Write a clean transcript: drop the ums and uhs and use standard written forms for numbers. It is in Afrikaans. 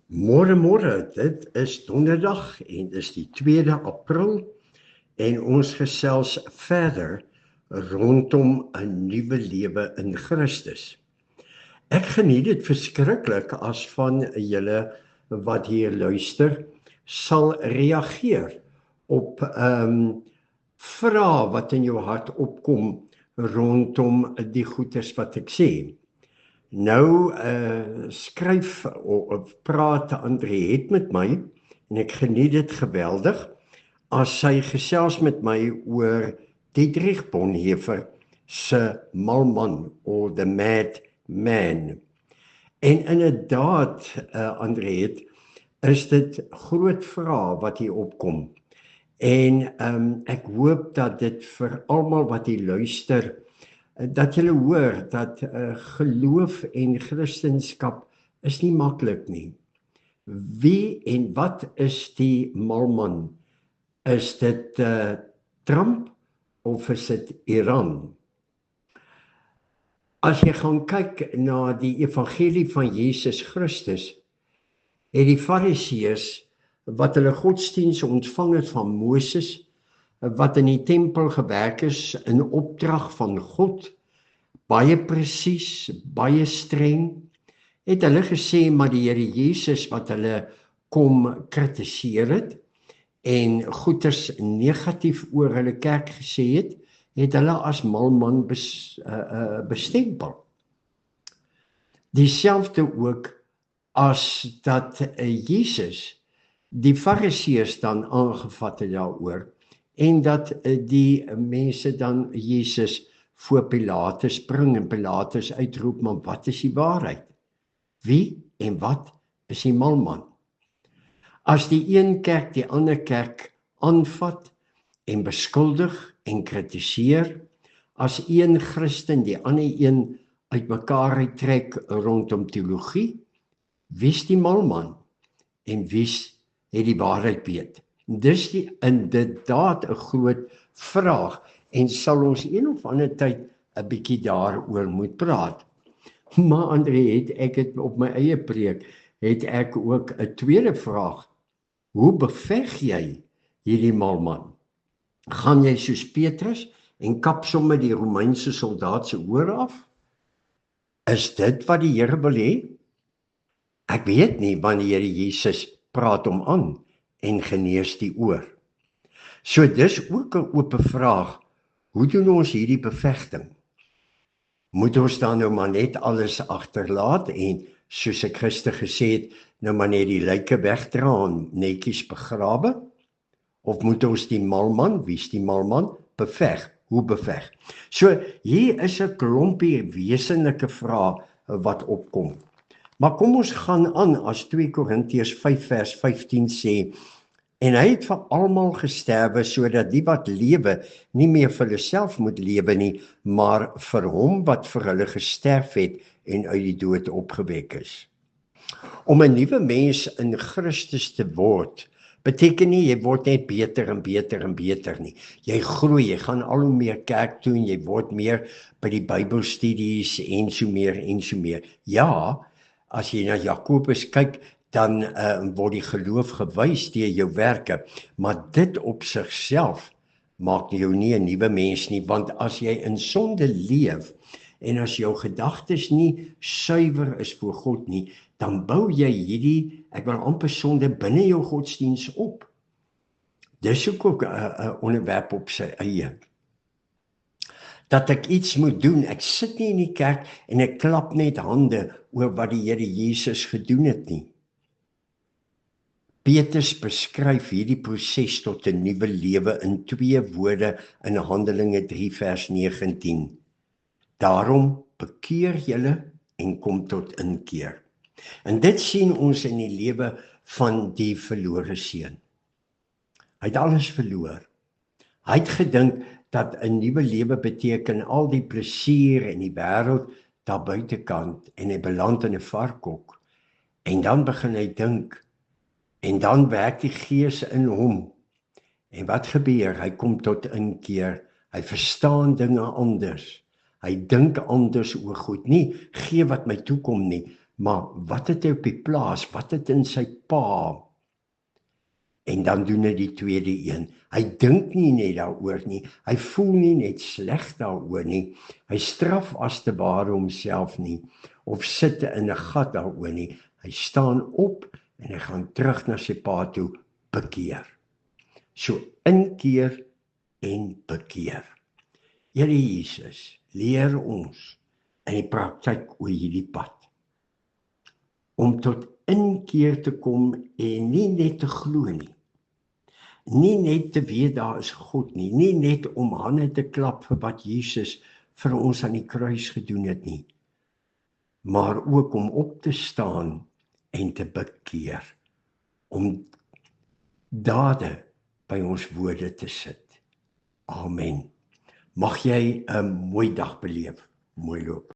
Môre, dit is donderdag en dis die 2de April en ons gesels verder rondom 'n nuwe lewe in Christus. Ek geniet dit verskriklik as van julle wat hier luister sal reageer op vrae wat in jou hart opkom rondom die goeters wat ek sê. Nou skryf of praat Andriet met my en ek geniet dit geweldig as sy gesels met my oor Dietrich Bonhoeffer se Malman or the Mad Man. En inderdaad Andriet, is dit groot vrae wat hier opkom. En ek hoop dat dit vir almal wat hier luister dat julle hoor dat geloof en Christendom is nie maklik nie. Wie en wat is die malman? Is dit Trump of is dit Iran? As jy gaan kyk na die evangelie van Jesus Christus, het die Fariseërs wat hulle godsdiens ontvang het van Moses, wat in die tempel gewerk is in opdrag van God, baie presies, baie streng, het hulle gesê, maar die Here Jesus wat hulle kom kritiseer het, en goeters negatief oor hulle kerk gesê het hulle as malman bestempel. Dieselfde ook as dat Jesus die Fariseërs dan aangevat het daaroor, en dat die mense dan Jesus voor Pilatus bring en Pilatus uitroep, maar wat is die waarheid? Wie en wat is die malman? As die een kerk die ander kerk aanvat en beskuldig en kritiseer, as een Christen die ander een uitmekaar uittrek rondom teologie, wie is die malman en wie het die waarheid weet? Dis inderdaad 'n groot vraag en sal ons een of ander tyd 'n bietjie daaroor moet praat. Maar Andriet, ek het op my eie preek, het ek ook 'n tweede vraag. Hoe beveg jy hierdie malman? Gaan jy soos Petrus en kap sommer die Romeinse soldaat se ore af? Is dit wat die Here wil hê? Ek weet nie wanneer die Here Jesus praat hom aan en genees die oor. So dis ook 'n oop vraag. Hoe doen ons hierdie bevegting? Moet ons dan nou maar net alles agterlaat en soos ek gister gesê het, nou maar net die lyke wegdra en netjies begrawe? Of moet ons die malman, wie is die malman, beveg? Hoe beveg? So hier is 'n klompie wesenlike vrae wat opkom. Maar kom ons gaan aan as 2 Korintiërs 5 vers 15 sê, en hy het vir almal gesterwe, sodat die wat lewe, nie meer vir hulle self moet lewe nie, maar vir hom wat vir hulle gesterf het en uit die dood opgewek is. Om 'n nuwe mens in Christus te word, beteken nie jy word net beter en beter en beter nie. Jy groei, jy gaan al hoe meer kerk toe en jy word meer by die Bybelstudies en so meer. Ja, as jy na Jakobus kyk, dan word die geloof gewys deur jou werke, maar dit op sigself maak jou nie 'n nuwe mens nie, want as jy in sonde leef en as jou gedagtes nie suiwer is voor God nie, dan bou jy hierdie, ek wil amper sonde binne jou godsdiens op. Dis ook 'n onderwerp op sy eie. Dat ek iets moet doen, ek sit nie in die kerk en ek klap net hande oor wat die Here Jesus gedoen het nie. Petrus beskryf hierdie proses tot 'n nuwe lewe in 2 woorde in Handelinge 3 vers 19. Daarom bekeer julle en kom tot inkeer. En dit sien ons in die lewe van die verlore seun. Hy het alles verloor. Hy het gedink dat 'n nuwe lewe beteken al die plesier en die wêreld daar buitekant, en hy beland in 'n varkhok. En dan begin hy dink, en dan werk die Gees in hom. En wat gebeur? Hy kom tot inkeer. Hy verstaan dinge anders. Hy dink anders oor goed. Nie gee wat my toekom nie, Maar wat het hy op die plaas? Wat het in sy pa? En dan doen hy die tweede een. Hy dink nie net daaroor nie. Hy voel nie net sleg daaroor nie. Hy straf as te ware homself nie. Of sit in 'n gat daaroor nie. Hy staan op en hy gaan terug na sy pa toe, bekeer. So inkeer en bekeer. Here Jesus, leer ons in die praktyk oor hierdie pad. Om tot inkeer te kom en nie net te glo nie. Nie net te weet daar is God nie. Nie net om hande te klap vir wat Jesus vir ons aan die kruis gedoen het nie. Maar ook om op te staan en te bekeer. Om dade by ons woorde te sit. Amen. Mag jy 'n mooi dag beleef. Mooi loop.